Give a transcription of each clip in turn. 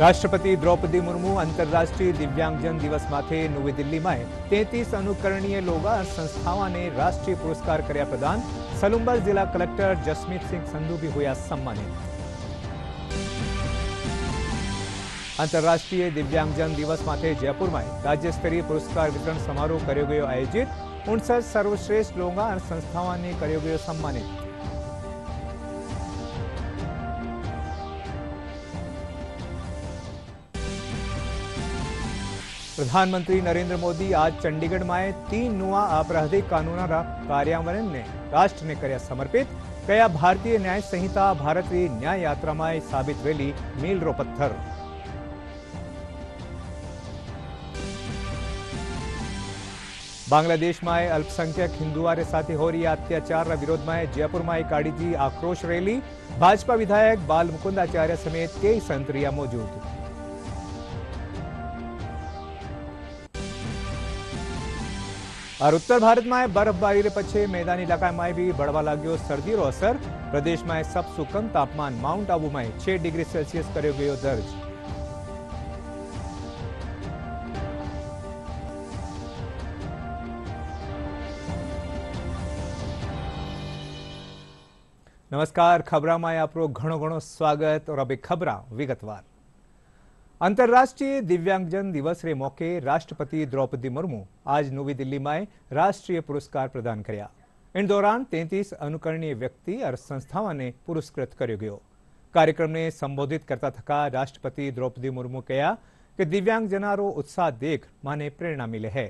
રાષ્ટ્રપતિ દ્રૌપદી મુર્મુ આંતરરાષ્ટ્રીય દિવ્યાંગજન દિવસ માથે નવી દિલ્હીમાં 33 અનુકરણીય લોગા સંસ્થાઓને રાષ્ટ્રીય પુરસ્કાર કર્યા પ્રદાન। સલુંબર જિલ્લા કલેક્ટર જસમીત સિંહ સંધુ भी हुआ सम्मानित। आंतरराष्ट्रीय दिव्यांगजन दिवस माथे जयपुर में राज्य स्तरीय पुरस्कार वितरण समारोह कर्यो गयो आयोजित। 59 सर्वश्रेष्ठ लोगा और संस्थाओं ने कर्यो गयो सम्मानित। प्रधानमंत्री नरेंद्र मोदी आज चंडीगढ़ में 3 नवा आपराधिक कानून कार्यान्वयन ने राष्ट्र ने कर्या समर्पित। कया भारतीय न्याय संहिता भारतीय न्याय यात्रा में साबित वेली मील रो पत्थर। बांग्लादेश में अल्पसंख्यक हिंदुओं साथ हो रही अत्याचार विरोध में जयपुर में काढ़ी आक्रोश रैली। भाजपा विधायक बाल मुकुंदाचार्य समेत कई संतरिया मौजूद। और उत्तर भारत में बर्फबारी पछे मैदानी इलाका में भी बढ़वा लाग्यो सर्दी रो असर। प्रदेश में सबसे कम तापमान माउंट आबू में 6 डिग्री सेल्सियस कर्यो गयो दर्ज। नमस्कार, खबरा में आपरो घणो घणो स्वागत। और अब खबरा विगतवार। अंतर्राष्ट्रीय दिव्यांगजन दिवस रे मौके राष्ट्रपति द्रौपदी मुर्मू आज नवी दिल्ली में राष्ट्रीय पुरस्कार प्रदान कर्या। इन दौरान 33 अनुकरणीय व्यक्ति और संस्थाओं ने पुरस्कृत कर्यो गयो। कार्यक्रम ने संबोधित करता थका राष्ट्रपति द्रौपदी मुर्मू कहा कि दिव्यांगजनारो उत्साह देख माने प्रेरणा मिले है।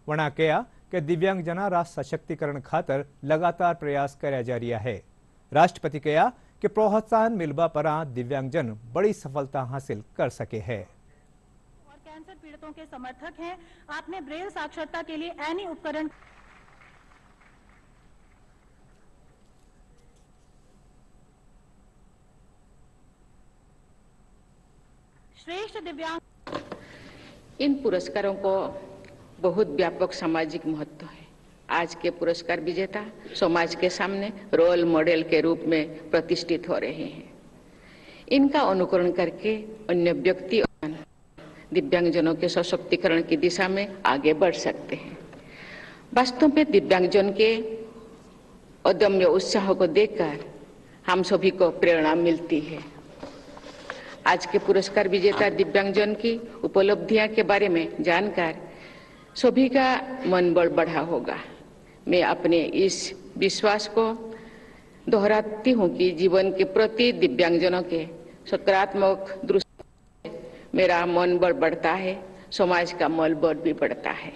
वणा कहा कि दिव्यांगजनारा सशक्तिकरण खातर लगातार प्रयास कर्या जा रहा है। राष्ट्रपति कहा कि प्रोत्साहन मिलवा पर दिव्यांगजन बड़ी सफलता हासिल कर सके हैं। और कैंसर पीड़ितों के समर्थक हैं। आपने ब्रेल साक्षरता के लिए एनी उपकरण श्रेष्ठ दिव्यांग। इन पुरस्कारों को बहुत व्यापक सामाजिक महत्व है। आज के पुरस्कार विजेता समाज के सामने रोल मॉडल के रूप में प्रतिष्ठित हो रहे हैं। इनका अनुकरण करके अन्य व्यक्ति और दिव्यांगजनों के सशक्तिकरण की दिशा में आगे बढ़ सकते हैं। वास्तव में दिव्यांगजन के अदम्य उत्साह को देखकर हम सभी को प्रेरणा मिलती है। आज के पुरस्कार विजेता दिव्यांगजन की उपलब्धियां के बारे में जानकर सभी का मनोबल बढ़ा होगा। मैं अपने इस विश्वास को दोहराती हूं कि जीवन के प्रति दिव्यांगजनों के सकारात्मक दृष्टि से मेरा मनोबल बढ़ता है, समाज का मनोबल भी बढ़ता है।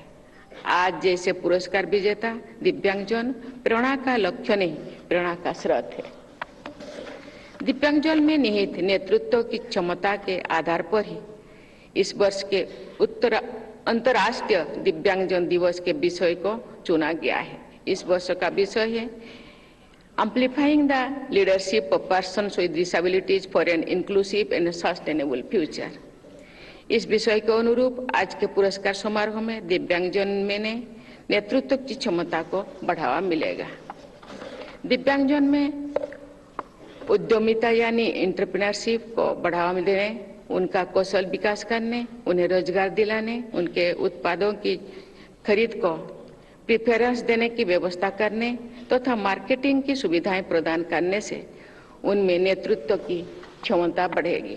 आज जैसे पुरस्कार विजेता दिव्यांगजन प्रेरणा का लक्ष्य नहीं, प्रेरणा का स्रोत है। दिव्यांगजन में निहित नेतृत्व की क्षमता के आधार पर ही इस वर्ष के अंतर्राष्ट्रीय दिव्यांगजन दिवस के विषय को चुना गया है। इस वर्ष का विषय है एम्प्लीफाइंग the leadership of persons with disabilities for an inclusive and sustainable future. इस विषय के अनुरूप आज के पुरस्कार समारोह में दिव्यांगजन में नेतृत्व की क्षमता को बढ़ावा मिलेगा। दिव्यांगजन में उद्यमिता यानी एंटरप्रेन्योरशिप को बढ़ावा देने, उनका कौशल विकास करने, उन्हें रोजगार दिलाने, उनके उत्पादों की खरीद को प्रेफरेंस देने की व्यवस्था करने तथा मार्केटिंग की सुविधाएं प्रदान करने से उनमें नेतृत्व की क्षमता बढ़ेगी।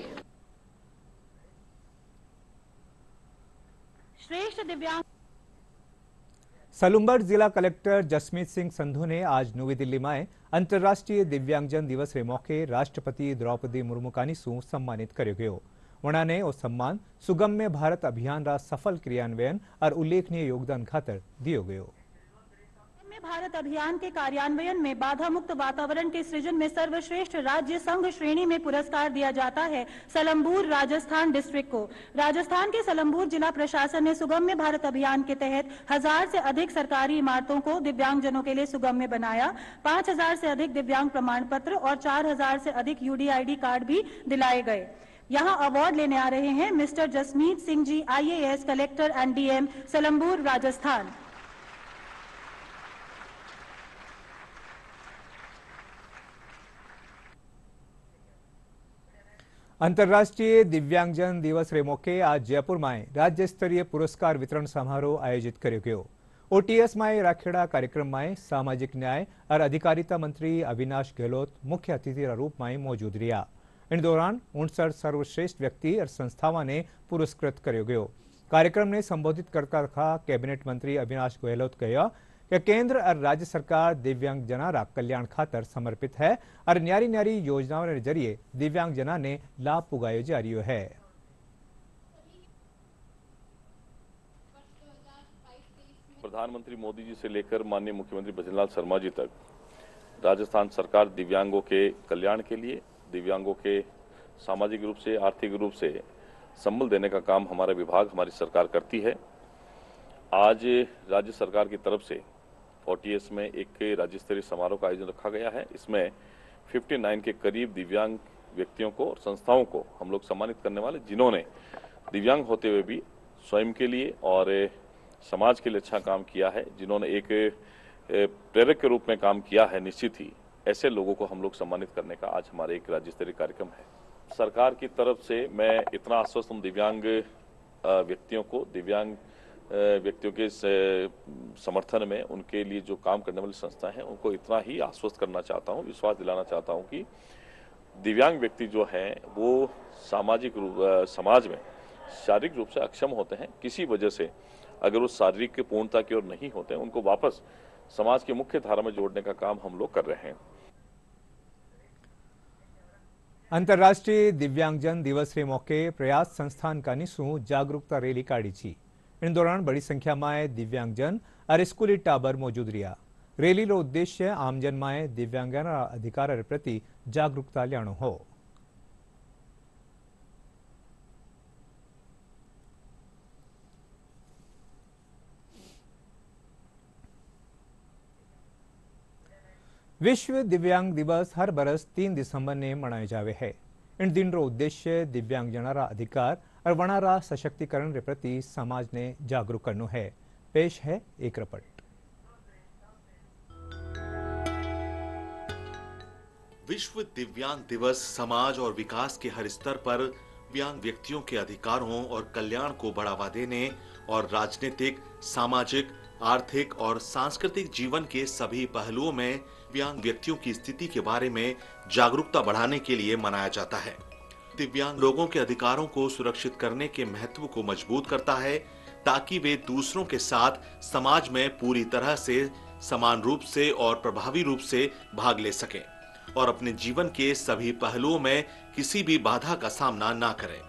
श्रेष्ठ दिव्यांग। सलुंबर जिला कलेक्टर जसमीत सिंह संधू ने आज नवी दिल्ली में अंतर्राष्ट्रीय दिव्यांगजन दिवस रे मौके राष्ट्रपति द्रौपदी मुर्मू का सम्मानित कर्यो गयो। उन्होंने वो सम्मान सुगम्य भारत अभियान रा सफल क्रियान्वयन और उल्लेखनीय योगदान खातर दियो गयो। भारत अभियान के कार्यान्वयन में बाधा मुक्त वातावरण के सृजन में सर्वश्रेष्ठ राज्य संघ श्रेणी में पुरस्कार दिया जाता है सलम्बूर राजस्थान डिस्ट्रिक्ट को। राजस्थान के सलम्बूर जिला प्रशासन ने सुगम्य भारत अभियान के तहत 1000 से अधिक सरकारी इमारतों को दिव्यांगजनों के लिए सुगम्य बनाया। 5000 से अधिक दिव्यांग प्रमाण पत्र और 4000 से अधिक यूडीआईडी कार्ड भी दिलाए गए। यहाँ अवार्ड लेने आ रहे हैं mister Jasmeet Singh ji, IAS collector and DM Salumbar Rajasthan. अंतर्राष्ट्रीय दिव्यांगजन दिवस रे मौके आज जयपुर में राज्य स्तरीय पुरस्कार वितरण समारोह आयोजित કર્યો ગયો। ओटीएस में राखेड़ा कार्यक्रम में सामाजिक न्याय और अधिकारिता मंत्री अविनाश गहलोत मुख्य अतिथि रूप में मौजूद रहा। इन दौरान 59 सर्वश्रेष्ठ व्यक्ति और संस्थाओं ने पुरस्कृत કર્યો ગયો। कार्यक्रम ने संबोधित करता था कैबिनेट मंत्री अविनाश गहलोत कहा कि केंद्र और राज्य सरकार दिव्यांग जना कल्याण खातर समर्पित है और न्यारी न्यारी योजनाओं के जरिए दिव्यांग जना ने लाभ पुगायो जा रही है। प्रधानमंत्री मोदी जी से लेकर माननीय मुख्यमंत्री भजनलाल शर्मा जी तक राजस्थान सरकार दिव्यांगों के कल्याण के लिए, दिव्यांगों के सामाजिक रूप से, आर्थिक रूप से संबल देने का काम हमारा विभाग, हमारी सरकार करती है। आज राज्य सरकार की तरफ से ओटीएस में एक राज्य स्तरीय समारोह का आयोजन रखा गया है। इसमें 59 के करीब दिव्यांग व्यक्तियों को और संस्थाओं को हम लोग सम्मानित करने वाले, जिन्होंने दिव्यांग होते हुए भी स्वयं के लिए और समाज के लिए अच्छा काम किया है, जिन्होंने एक प्रेरक के रूप में काम किया है। निश्चित ही ऐसे लोगों को हम लोग सम्मानित करने का आज हमारे एक राज्य स्तरीय कार्यक्रम है। सरकार की तरफ से मैं इतना आश्वस्त हूं दिव्यांग व्यक्तियों को, दिव्यांग व्यक्तियों के समर्थन में, उनके लिए जो काम करने वाली संस्था है उनको इतना ही आश्वस्त करना चाहता हूं, विश्वास दिलाना चाहता हूं कि दिव्यांग व्यक्ति जो हैं वो सामाजिक समाज में शारीरिक रूप से अक्षम होते हैं। किसी वजह से अगर वो शारीरिक पूर्णता की ओर नहीं होते, उनको वापस समाज की मुख्य धारा में जोड़ने का काम हम लोग कर रहे हैं। अंतर्राष्ट्रीय दिव्यांगजन दिवस के मौके प्रयास संस्थान का निशु जागरूकता रैली काढ़ी थी। इन दौरान बड़ी संख्या में दिव्यांगजन और स्कूली टाबर मौजूद रहा। रैली रो उद्देश्य आमजन में दिव्यांगना अधिकार प्रति जागरूकता लानो हो। विश्व दिव्यांग दिवस हर बरस 3 दिसंबर ने मनाए जावे है। इन दिन रो उद्देश्य दिव्यांग जनारा अधिकार और वनारा सशक्तिकरण के प्रति समाज ने जागरूक करनो है। पेश है एक रिपोर्ट। विश्व दिव्यांग दिवस समाज और विकास के हर स्तर पर दिव्यांग व्यक्तियों के अधिकारों और कल्याण को बढ़ावा देने और राजनीतिक, सामाजिक, आर्थिक और सांस्कृतिक जीवन के सभी पहलुओं में दिव्यांग व्यक्तियों की स्थिति के बारे में जागरूकता बढ़ाने के लिए मनाया जाता है। दिव्यांग लोगों के अधिकारों को सुरक्षित करने के महत्व को मजबूत करता है ताकि वे दूसरों के साथ समाज में पूरी तरह से समान रूप से और प्रभावी रूप से भाग ले सकें और अपने जीवन के सभी पहलुओं में किसी भी बाधा का सामना ना करें।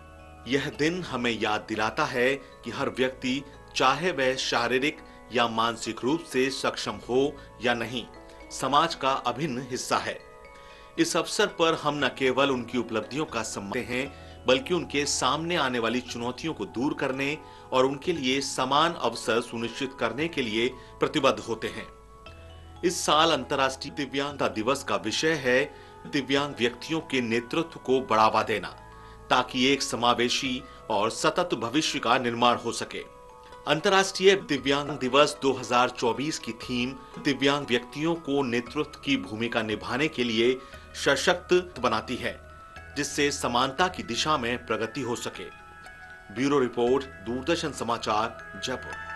यह दिन हमें याद दिलाता है कि हर व्यक्ति, चाहे वह शारीरिक या मानसिक रूप से सक्षम हो या नहीं, समाज का अभिन्न हिस्सा है। इस अवसर पर हम न केवल उनकी उपलब्धियों का सम्मान हैं, बल्कि उनके सामने आने वाली चुनौतियों को दूर करने और उनके लिए समान अवसर सुनिश्चित करने के लिए प्रतिबद्ध होते हैं। इस साल अंतर्राष्ट्रीय दिव्यांगता दिवस का विषय है दिव्यांग व्यक्तियों के नेतृत्व को बढ़ावा देना, ताकि एक समावेशी और सतत भविष्य का निर्माण हो सके। अंतर्राष्ट्रीय दिव्यांग दिवस 2024 की थीम दिव्यांग व्यक्तियों को नेतृत्व की भूमिका निभाने के लिए सशक्त बनाती है, जिससे समानता की दिशा में प्रगति हो सके। ब्यूरो रिपोर्ट, दूरदर्शन समाचार, जयपुर।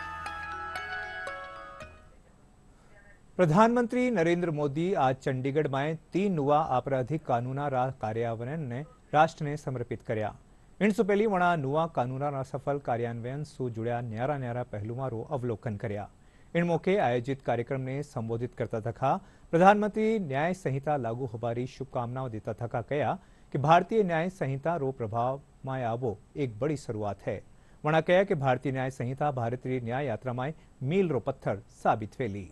प्रधानमंत्री नरेंद्र मोदी आज चंडीगढ़ में 3 नुआ आपराधिक कानूना कार्यान्वयन ने राष्ट्र ने समर्पित कर्या। इनसे पहली वणा नुआ कानूना सफल कार्यान्वयन सु जुड़्या न्यारा न्यारा पहलुओं अवलोकन कर्या। इन मौके आयोजित कार्यक्रम ने संबोधित करता था प्रधानमंत्री न्याय संहिता लागू होबारी शुभकामनाओं देता था कहा कि भारतीय न्याय संहिता रो प्रभाव में आवो एक बड़ी शुरुआत है। वणा कहा कि भारतीय न्याय संहिता भारतीय न्याय यात्रा में मील रो पत्थर साबित वेली।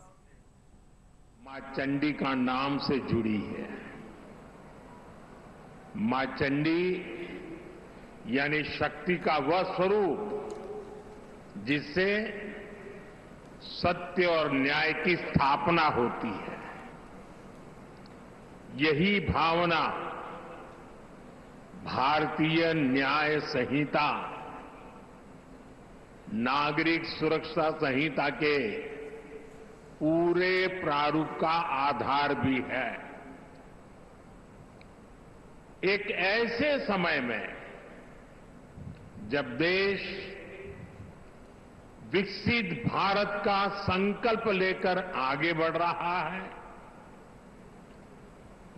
मां चंडी का नाम से जुड़ी है। मां चंडी यानी शक्ति का वह स्वरूप जिससे सत्य और न्याय की स्थापना होती है। यही भावना भारतीय न्याय संहिता, नागरिक सुरक्षा संहिता के पूरे प्रारूप का आधार भी है। एक ऐसे समय में जब देश विकसित भारत का संकल्प लेकर आगे बढ़ रहा है,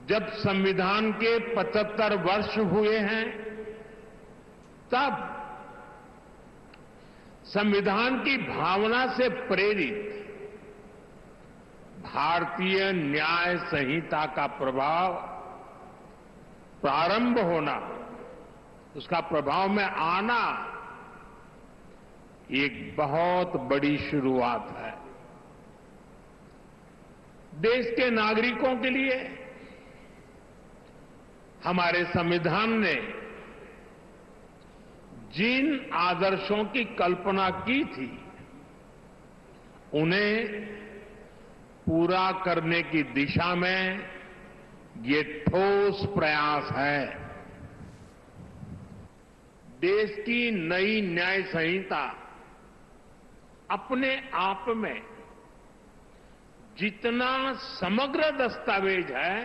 जब संविधान के 75 वर्ष हुए हैं, तब संविधान की भावना से प्रेरित भारतीय न्याय संहिता का प्रभाव प्रारंभ होना, उसका प्रभाव में आना एक बहुत बड़ी शुरुआत है। देश के नागरिकों के लिए हमारे संविधान ने जिन आदर्शों की कल्पना की थी, उन्हें पूरा करने की दिशा में ये ठोस प्रयास है। देश की नई न्याय संहिता अपने आप में जितना समग्र दस्तावेज है,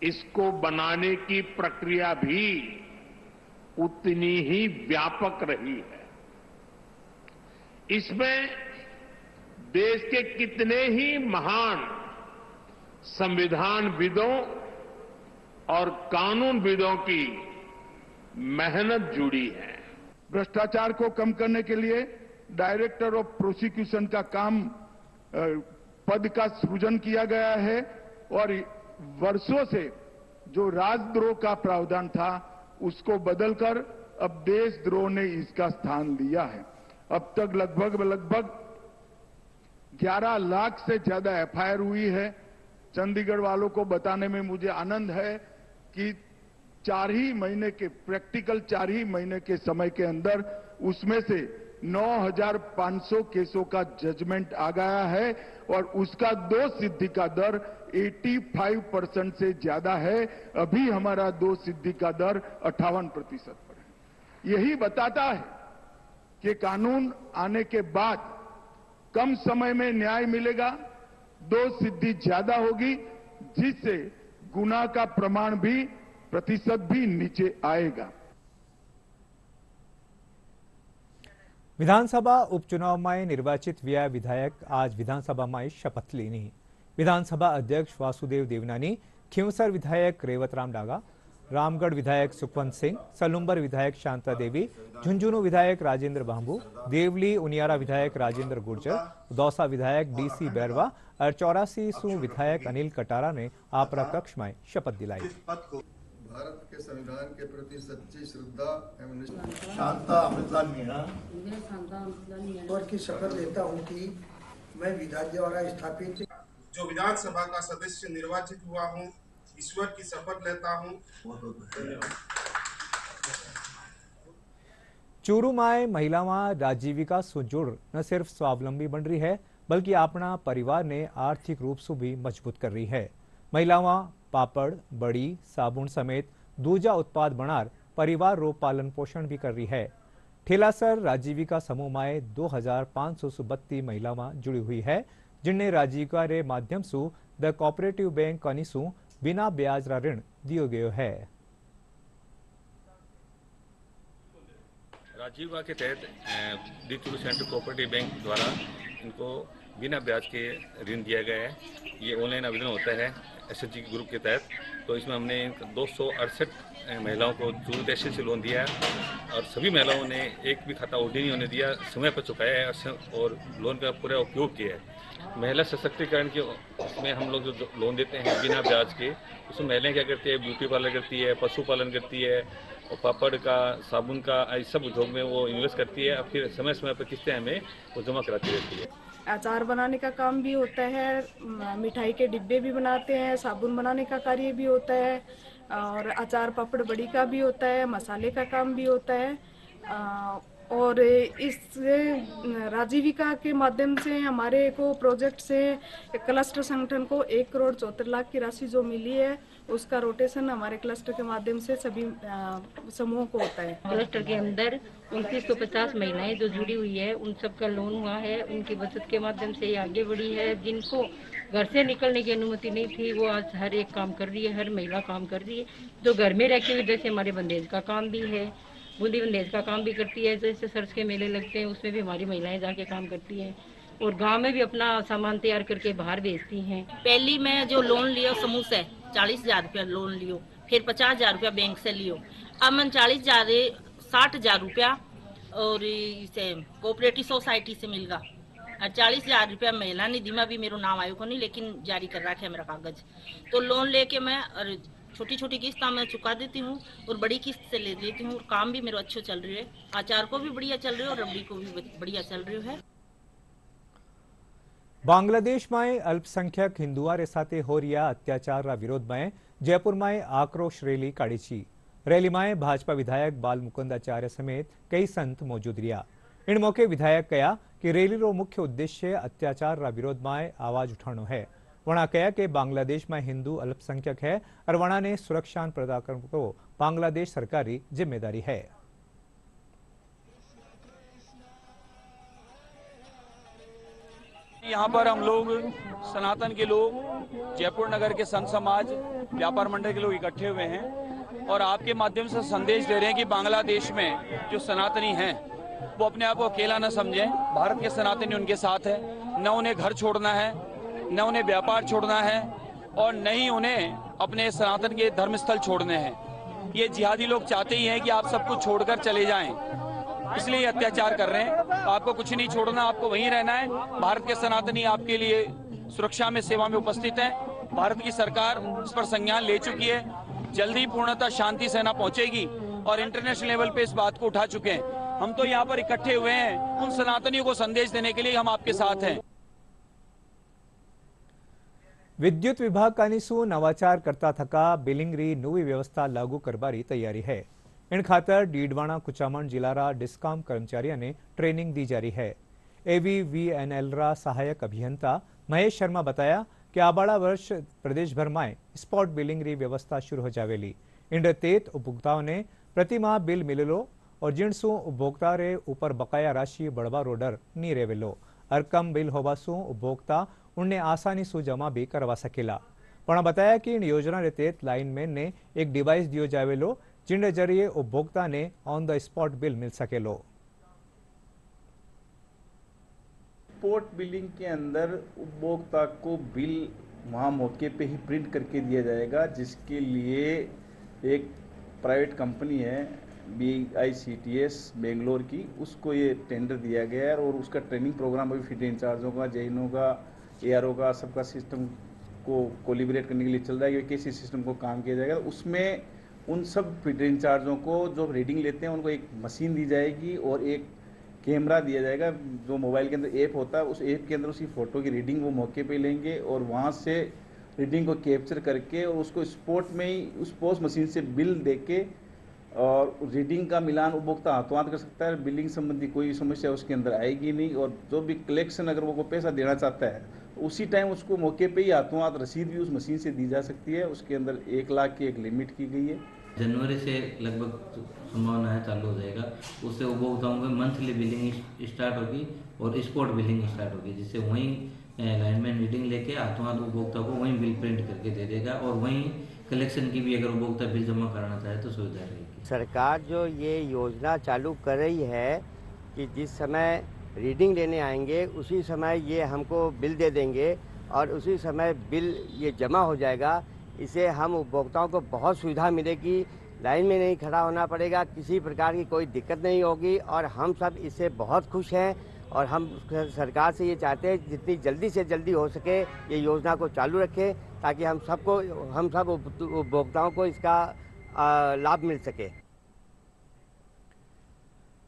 इसको बनाने की प्रक्रिया भी उतनी ही व्यापक रही है। इसमें देश के कितने ही महान संविधानविदों और कानूनविदों की मेहनत जुड़ी है। भ्रष्टाचार को कम करने के लिए डायरेक्टर ऑफ प्रोसिक्यूशन का काम पद का सृजन किया गया है और वर्षों से जो राजद्रोह का प्रावधान था उसको बदलकर अब देशद्रोह ने इसका स्थान लिया है। अब तक लगभग 11 लाख से ज्यादा एफआईआर हुई है। चंडीगढ़ वालों को बताने में मुझे आनंद है कि 4 ही महीने के समय के अंदर उसमें से 9,500 केसों का जजमेंट आ गया है और उसका दोष सिद्धि का दर 85% से ज्यादा है। अभी हमारा दोष सिद्धि का दर 58% पर है। यही बताता है कि कानून आने के बाद कम समय में न्याय मिलेगा, दोष सिद्धि ज्यादा होगी, जिससे गुनाह का प्रमाण भी प्रतिशत भी नीचे आएगा। विधानसभा उपचुनाव में निर्वाचित व्यय विधायक आज विधानसभा में शपथ लेनी। विधानसभा अध्यक्ष वासुदेव देवनानी, खींवसर विधायक रेवतराम डागा, रामगढ़ विधायक सुखवंत सिंह, सलुंबर विधायक शांता देवी, झुंझुनू विधायक राजेंद्र बांबू, देवली उनियारा विधायक राजेंद्र गुर्जर, दौसा विधायक डीसी बैरवा और 84 विधायक अनिल कटारा ने आपरा कक्ष में शपथ दिलाई। भारत के संविधान के प्रति सच्ची श्रद्धा एवं शांता अमृतलाल मीणा और की शपथ लेता हूं कि मैं विधायक द्वारा स्थापित जो विधानसभा का सदस्य निर्वाचित हुआ हूं, ईश्वर की शपथ लेता हूं। चूरू में महिलाओं आजीविका सुदृढ़ न सिर्फ स्वावलंबी बन रही है बल्कि अपना परिवार ने आर्थिक रूप से भी मजबूत कर रही है। महिलाओं पापड़, बड़ी, साबुन समेत दूजा उत्पाद बनार परिवार रो पालन पोषण भी कर रही है। ठेलासर आजीविका समूह में 2532 महिलाओं जुड़ी हुई है, जिन्हें आजीविका रे माध्यम से द कोऑपरेटिव बैंक कनीसू बिना ब्याज रा ऋण दियो गयो है। आजीविका के तहत दी चूरू सेंट्रल कोऑपरेटिव बैंक द्वारा इनको बिना ब्याज के ऋण दिया गया है। ये ऑनलाइन आवेदन होता है एसएचजी ग्रुप के तहत। तो इसमें हमने 268 महिलाओं को चूरू तहसील से लोन दिया है और सभी महिलाओं ने एक भी खाता ओडी नहीं होने दिया, समय पर चुकाया है और लोन का पूरा उपयोग किया है। महिला सशक्तिकरण के उसमें हम लोग जो लोन देते हैं बिना ब्याज के, उसमें महिलाएं क्या करती है, ब्यूटी पार्लर करती है, पशुपालन करती है और पापड़ का, साबुन का, इस सब उद्योग में वो इन्वेस्ट करती है और फिर समय समय पर किस्तें हमें वो जमा कराती रहती है। अचार बनाने का काम भी होता है, मिठाई के डिब्बे भी बनाते हैं, साबुन बनाने का कार्य भी होता है और अचार पापड़ बड़ी का भी होता है, मसाले का काम भी होता है। और इस आजीविका के माध्यम से हमारे को प्रोजेक्ट से क्लस्टर संगठन को 1,74 लाख की राशि जो मिली है, उसका रोटेशन हमारे क्लस्टर के माध्यम से सभी समूहों को होता है। क्लस्टर के अंदर 2950 महिलाएं जो जुड़ी हुई है, उन सब का लोन हुआ है, उनकी बचत के माध्यम से ये आगे बढ़ी है। जिनको घर से निकलने की अनुमति नहीं थी, वो आज हर एक काम कर रही है, हर महिला काम कर रही है। जो घर में रहती हुई जैसे हमारे बंदेज का काम भी है, बूंदी बंदेज का काम भी करती है, जैसे सर्च के मेले लगते हैं उसमें भी हमारी महिलाएं जाके काम करती हैं और गांव में भी अपना सामान तैयार करके बाहर भेजती हैं। पहली मैं जो लोन लियो समूह से 40,000 रुपया लोन लियो, फिर 50,000 रुपया बैंक से लियो। अब मैं 60,000 रुपया और इसे कोऑपरेटिव सोसाइटी से मिलगा और 40,000 रुपया महिला निधि में भी मेरा नाम आयो को नहीं, लेकिन जारी कर रखा है मेरा कागज। तो लोन लेके मैं और छोटी छोटी किस्त मैं चुका देती हूँ और बड़ी किस्त से ले लेती हूँ और काम भी मेरा अच्छा चल रही है। आचार को भी बढ़िया चल रही है और रबड़ी को भी बढ़िया चल रही है। બાંગ્લાદેશમાં અલ્પસંખ્યક હિન્દુઆરે સાથે હો રહ્યા અત્યાચારના વિરોધમાં જયપુરમાં આક્રોશ રેલી કાઢી છે। રેલીમાં ભાજપા વિધાયક બાલ મુકુંદાચાર્ય સમેત કઈ સંત મौजूद રહ્યા। इन मौके विधायक कहा कि रैली रो मुख्य उद्देश्य अत्याचार विरोध में आवाज उठानो है। वणा कहा कि बांग्लादेश में हिंदू अल्पसंख्यक है और वणा ने सुरक्षा प्रदान करने को बांग्लादेश सरकारी जिम्मेदारी है। यहाँ पर हम लोग सनातन के लोग, जयपुर नगर के संत समाज, व्यापार मंडल के लोग इकट्ठे हुए हैं और आपके माध्यम से संदेश दे रहे हैं कि बांग्लादेश में जो सनातनी हैं वो अपने आप को अकेला न समझें। भारत के सनातनी उनके साथ है। न उन्हें घर छोड़ना है, न उन्हें व्यापार छोड़ना है और न ही उन्हें अपने सनातन के धर्मस्थल छोड़ने हैं। ये जिहादी लोग चाहते ही हैं कि आप सब कुछ छोड़कर चले जाएं, इसलिए अत्याचार कर रहे हैं। आपको कुछ नहीं छोड़ना, आपको वहीं रहना है। भारत के सनातनी आपके लिए सुरक्षा में, सेवा में उपस्थित हैं। भारत की सरकार इस पर संज्ञान ले चुकी है। जल्दी पूर्णतः शांति सेना पहुंचेगी और इंटरनेशनल लेवल पे इस बात को उठा चुके हैं। हम तो यहाँ पर इकट्ठे हुए हैं उन सनातनियों को संदेश देने के लिए, हम आपके साथ हैं। विद्युत विभाग कानीसु नवाचार करता थका बिलिंगरी नवी व्यवस्था लागू करवारी तैयारी है। इन खातर डीडवाणा कुचामण जिलारा डिस्कॉम कर्मचारियों ने ट्रेनिंग दी जा रही है। AVVNL रा सहायक अभियंता महेश शर्मा बताया कि आबाड़ा वर्ष प्रदेश भर में स्पॉट बिलिंग री व्यवस्था शुरू हो जावेली। इन तेत उपभोक्ताओं ने प्रति माह बिल मिलेलो और जिनसु उपभोक्ता रे ऊपर बकाया राशि बढ़वा रो डर नहीं रेवेलो। और कम बिल होवा सु उपभोक्ता उन्हें आसानी से जमा भी करवा सकेला। पण बताया कि इन योजना रे तेत लाइनमैन ने एक डिवाइस दियो जावेलो जिन जरिए उपभोक्ता ने ऑन द स्पॉट बिल मिल सकेलो। स्पॉट बिलिंग के अंदर उपभोक्ता को बिल वहाँ मौके पे ही प्रिंट करके दिया जाएगा, जिसके लिए एक प्राइवेट कंपनी है BICTS बेंगलोर की, उसको ये टेंडर दिया गया है और उसका ट्रेनिंग प्रोग्राम अभी फिट इंचार्जों का, जैनों का, ARO का, सबका सिस्टम को कोलिब्रेट करने के लिए चल रहा है कि कैसे सिस्टम को काम किया जाएगा। उसमें उन सब फिट इंचार्जों को जो रीडिंग लेते हैं उनको एक मशीन दी जाएगी और एक कैमरा दिया जाएगा। जो मोबाइल के अंदर ऐप होता है, उस ऐप के अंदर उसी फोटो की रीडिंग वो मौके पे लेंगे और वहाँ से रीडिंग को कैप्चर करके और उसको स्पॉट में ही उस पोस्ट मशीन से बिल देके और रीडिंग का मिलान उपभोक्ता हाथों हाथ कर सकता है। बिलिंग संबंधी कोई समस्या उसके अंदर आएगी नहीं और जो भी कलेक्शन अगर वो पैसा देना चाहता है उसी टाइम उसको मौके पे ही हाथों हाथ रसीद भी उस मशीन से दी जा सकती है। उसके अंदर 1 लाख की एक लिमिट की गई है। जनवरी से लगभग संभावना है चालू हो जाएगा। उससे उपभोक्ताओं को मंथली बिलिंग स्टार्ट होगी और स्पॉट बिलिंग स्टार्ट होगी, जिससे वहीं लाइनमैन रीडिंग लेके हाथों हाथ उपभोक्ता को वहीं बिल प्रिंट करके दे देगा और वहीं कलेक्शन की भी अगर उपभोक्ता बिल जमा कराना चाहे तो सुविधा रहेगी। सरकार जो ये योजना चालू कर रही है कि जिस समय रीडिंग लेने आएंगे उसी समय ये हमको बिल दे देंगे और उसी समय बिल ये जमा हो जाएगा। इससे हम उपभोक्ताओं को बहुत सुविधा मिलेगी, लाइन में नहीं खड़ा होना पड़ेगा, किसी प्रकार की कोई दिक्कत नहीं होगी और हम सब इससे बहुत खुश हैं और हम सरकार से ये चाहते हैं जितनी जल्दी से जल्दी हो सके ये योजना को चालू रखें ताकि हम सब उपभोक्ताओं को इसका लाभ मिल सके।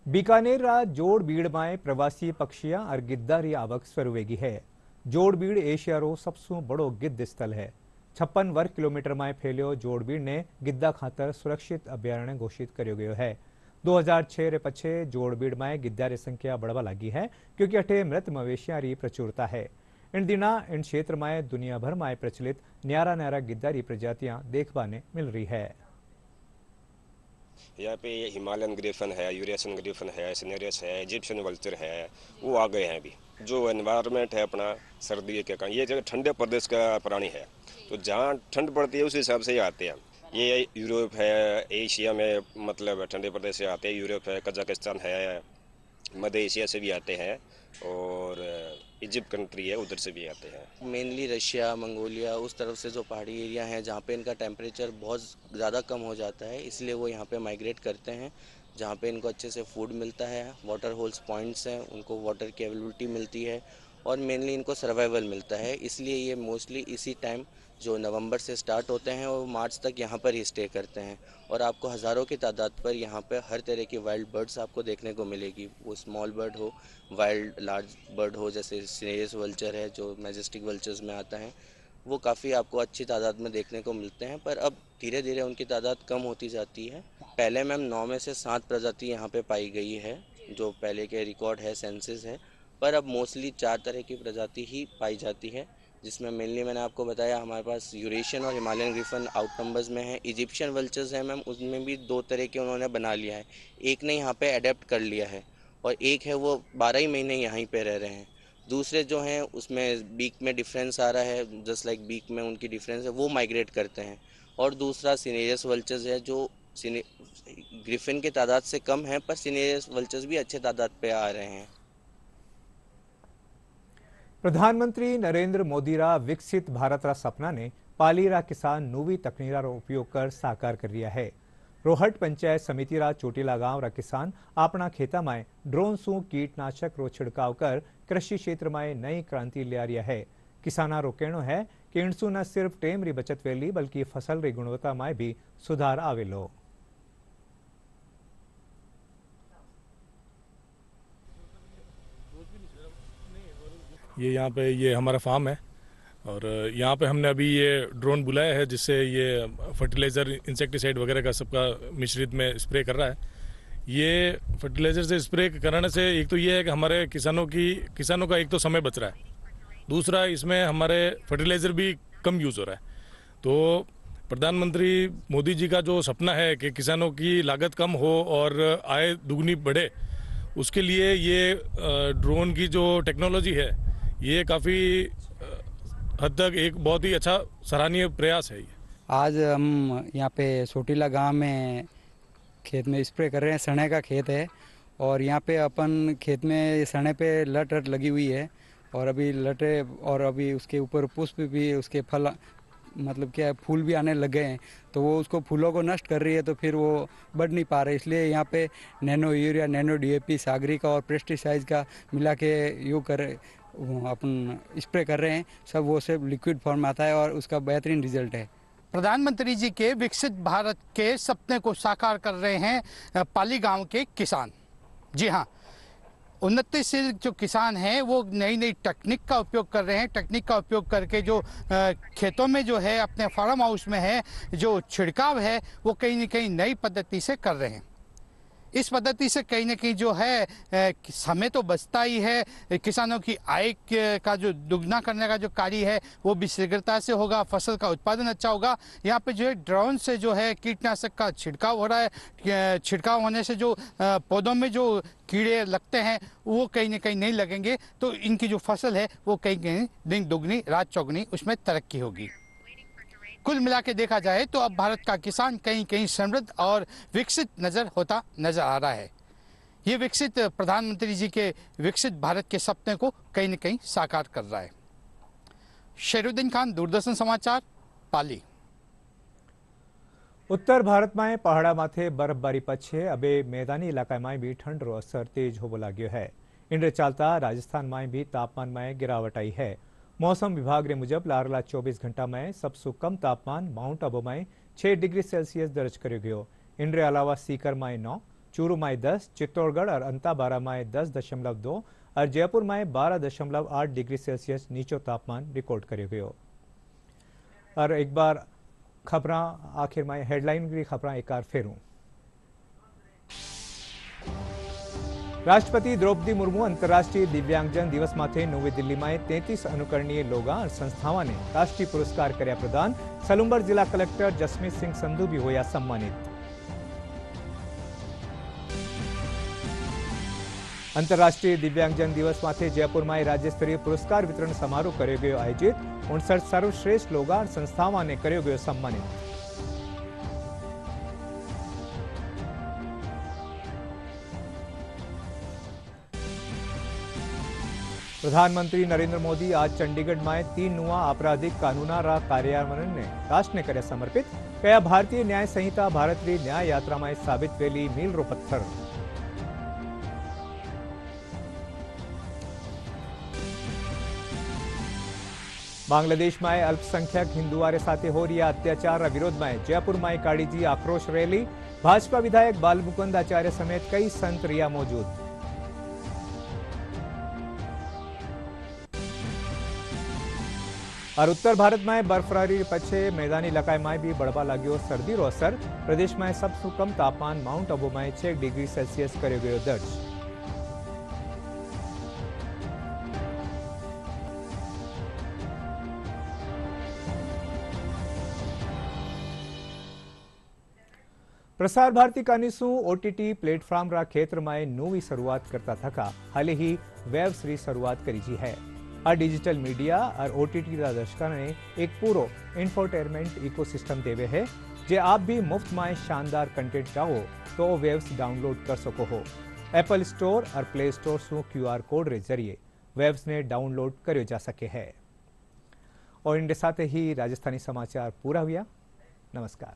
बीकानेर जोड़बीड़ में प्रवासी पक्षियां और गिद्धारी आवक स्वरूवेगी है। जोड़बीड़ एशिया रो सबसे बड़ो गिद्ध स्थल है। 56 वर्ग किलोमीटर में फैलियो जोड़बीड़ ने गिद्धा खातर सुरक्षित अभयारण्य घोषित करो गयो है। 2006 रे पछे जोड़बीड़ में गिद्धा री संख्या बढ़वा लगी है क्योंकि अठे मृत मवेशियां री प्रचुरता है। इन दिना इन क्षेत्र में दुनिया भर में प्रचलित न्यारा न्यारा गिद्धा री प्रजातियां देखने मिल रही है। यहाँ पे हिमालयन ग्रिफन है, यूरेशियन ग्रिफन है, सिनेरियस है, इजिप्शियन वल्चर है, वो आ गए हैं अभी। जो एनवायरनमेंट है अपना सर्दी के कारण, ये जगह ठंडे प्रदेश का प्राणी है, तो जहाँ ठंड पड़ती है उस हिसाब से ही आते हैं। ये यूरोप है, एशिया में मतलब ठंडे प्रदेश से आते हैं, यूरोप है, कजाकिस्तान है, मध्य एशिया से भी आते हैं और इजिप्ट कंट्री है उधर से भी आते हैं। मेनली रशिया, मंगोलिया उस तरफ से जो पहाड़ी एरिया हैं जहाँ पे इनका टेम्परेचर बहुत ज़्यादा कम हो जाता है, इसलिए वो यहाँ पे माइग्रेट करते हैं, जहाँ पे इनको अच्छे से फूड मिलता है, वाटर होल्स पॉइंट्स हैं, उनको वाटर की अवेलेबिलिटी मिलती है और मेनली इनको सर्वाइवल मिलता है। इसलिए ये मोस्टली इसी टाइम जो नवंबर से स्टार्ट होते हैं और मार्च तक यहाँ पर ही स्टे करते हैं और आपको हज़ारों की तादाद पर यहाँ पर हर तरह की वाइल्ड बर्ड्स आपको देखने को मिलेगी। वो स्मॉल बर्ड हो, वाइल्ड लार्ज बर्ड हो, जैसे सिनेरियस वल्चर है जो मैजेस्टिक वल्चर्स में आता है, वो काफ़ी आपको अच्छी तादाद में देखने को मिलते हैं। पर अब धीरे धीरे उनकी तादाद कम होती जाती है। पहले मैम 9 में से 7 प्रजाति यहाँ पे पाई गई है, जो पहले के रिकॉर्ड है, सेंसस है, पर अब मोस्टली 4 तरह की प्रजाति ही पाई जाती है, जिसमें मेनली मैंने आपको बताया हमारे पास यूरेशियन और हिमालयन ग्रिफन आउट नंबर्स में है। इजिप्शियन वल्चर्स हैं मैम, उसमें भी 2 तरह के उन्होंने बना लिया है। एक ने यहाँ पे अडेप्ट कर लिया है और एक है वो 12 ही महीने यहीं पे रह रहे हैं। दूसरे जो हैं उसमें बीक में डिफरेंस आ रहा है, जस्ट लाइक बीक में उनकी डिफरेंस है, वो माइग्रेट करते हैं। और दूसरा सिनेरियस वल्चर्स है जो ग्रिफिन की तादाद से कम है, पर सिनेरियस वल्चर्स भी अच्छे तादाद पे आ रहे हैं। प्रधानमंत्री नरेंद्र मोदीरा विकसित भारतरा सपनाने पालीरा किसान नवी तकनीरा उपयोग कर साकार कर रिया है। रोहट पंचायत समितिरा चोटीला गांव रा किसान अपना खेता में ड्रोन सु कीटनाशक रो छिड़काव कर कृषि क्षेत्र में नई क्रांति ले रिया है। किसाना रो कहनो है कि इनसु न सिर्फ टेम री बचत वेली बल्कि फसल री गुणवत्ता में भी सुधार आवेलो। ये हमारा फार्म है और यहाँ पे हमने अभी ये ड्रोन बुलाया है जिससे ये फर्टिलाइज़र, इंसेक्टिसाइड वगैरह का सबका मिश्रित में स्प्रे कर रहा है। ये फर्टिलाइज़र से स्प्रे कराने से एक तो ये है कि हमारे किसानों का एक तो समय बच रहा है, दूसरा इसमें हमारे फर्टिलाइज़र भी कम यूज़ हो रहा है। तो प्रधानमंत्री मोदी जी का जो सपना है कि किसानों की लागत कम हो और आय दुगनी बढ़े, उसके लिए ये ड्रोन की जो टेक्नोलॉजी है ये काफ़ी हद तक एक बहुत ही अच्छा सराहनीय प्रयास है। आज हम यहाँ पे सोटीला गांव में खेत में स्प्रे कर रहे हैं। सने का खेत है और यहाँ पे अपन खेत में सने पे लट लगी हुई है और अभी लटे और अभी उसके ऊपर पुष्प भी, उसके फल मतलब क्या है, फूल भी आने लगे हैं, तो वो उसको फूलों को नष्ट कर रही है, तो फिर वो बढ़ नहीं पा रहे। इसलिए यहाँ पे nano urea, nano DAP, Sagarika और पेस्टिसाइड का मिला के यूँ कर अपन स्प्रे कर रहे हैं। सब वो सब लिक्विड फॉर्म आता है और उसका बेहतरीन रिजल्ट है। प्रधानमंत्री जी के विकसित भारत के सपने को साकार कर रहे हैं पाली गांव के किसान। जी हाँ, उन्नतिशील जो किसान हैं वो नई नई तकनीक का उपयोग कर रहे हैं। तकनीक का उपयोग करके जो खेतों में जो है, अपने फार्म हाउस में है, जो छिड़काव है वो कहीं न कहीं नई पद्धति से कर रहे हैं। इस पद्धति से कहीं न कहीं जो है समय तो बचता ही है, किसानों की आय का जो दुगना करने का जो कार्य है वो भी शीघ्रता से होगा, फसल का उत्पादन अच्छा होगा। यहाँ पे जो है ड्रोन से जो है कीटनाशक का छिड़काव हो रहा है। छिड़काव होने से जो पौधों में जो कीड़े लगते हैं वो कहीं न कहीं नहीं लगेंगे, तो इनकी जो फसल है वो कहीं कहीं दिन दुगनी रात चौगनी उसमें तरक्की होगी। कुल मिला के देखा जाए तो अब भारत का किसान कहीं कहीं समृद्ध और विकसित नजर आ रहा है। ये विकसित प्रधानमंत्री जी के विकसित भारत के सपने को कहीं न कहीं साकार कर रहा है। शेरुद्दीन खान, दूरदर्शन समाचार, पाली। उत्तर भारत में पहाड़ा माथे बर्फबारी पछे अबे मैदानी इलाका में भी ठंड रो असर तेज होबो लाग्यो है। इनरे चालता राजस्थान में भी तापमान में गिरावट आई है। मौसम विभाग रे मुजब लारला 24 घंटा में सबसे कम तापमान माउंट आबू में 6 डिग्री सेल्सियस दर्ज करो गयो। इनरे अलावा सीकर में 9, चूरू में 10, चित्तौड़गढ़ और अंताबारा में 10.2 और जयपुर में 12.8 डिग्री सेल्सियस नीचो तापमान रिकॉर्ड करो गयो। और एक बार खबरां आखिर में हेडलाइन की खबरां एक बार फेरूं। राष्ट्रपति द्रौपदी मुर्मू अंतर्राष्ट्रीय दिव्यांगजन दिवस माथे नवी दिल्ली में 33 अनुकरणीय लोगों और संस्थाओं ने राष्ट्रीय पुरस्कार कर्या प्रदान। सलूंबर जिला कलेक्टर जसमीत सिंह संधू भी होया सम्मानित। अंतरराष्ट्रीय दिव्यांगजन दिवस माथे जयपुर में राज्य स्तरीय पुरस्कार वितरण समारोह कर्यो गयो आयोजित। 59 सर्वश्रेष्ठ लोगान संस्थाओं ने कर्यो गयो सम्मानित। प्रधानमंत्री नरेंद्र मोदी आज चंडीगढ़ में 3 नुआ आपराधिक कानूना कार्यान्वयन ने राष्ट्र ने कर्या समर्पित। कया भारतीय न्याय संहिता भारत री न्याय यात्रा में साबित वेली मील रो पत्थर। बांग्लादेश में अल्पसंख्यक हिंदुआरे साथे हो रहा अत्याचार विरोध में जयपुर में काढ़ी आक्रोश रैली। भाजपा विधायक बालमुकुंद आचार्य समेत कई संत रिया मौजूद। और उत्तर भारत में बर्फबारी पछे मैदानी इलाका में भी बढ़वा लाग्यो सर्दी रो असर। प्रदेश में सबसे कम तापमान माउंट आबू में 6 डिग्री सेल्सियस कर्यो गयो दर्ज। प्रसार भारती कानिसु ओटीटी प्लेटफॉर्म रा क्षेत्र में नवी शुरुआत करता थका हाल ही वेब्स री शुरुआत करी जी है। आ डिजिटल मीडिया और ओटीटी का दर्शकों ने एक पूरो इंफोटेनमेंट इकोसिस्टम देवे है। जे आप भी मुफ्त में शानदार कंटेंट चाहो तो वेब्स डाउनलोड कर सको हो। एप्पल स्टोर और प्ले स्टोर सु QR कोड रे जरिए वेब्स ने डाउनलोड करो जा सके है। और इनके साथ ही राजस्थानी समाचार पूरा हुआ। नमस्कार।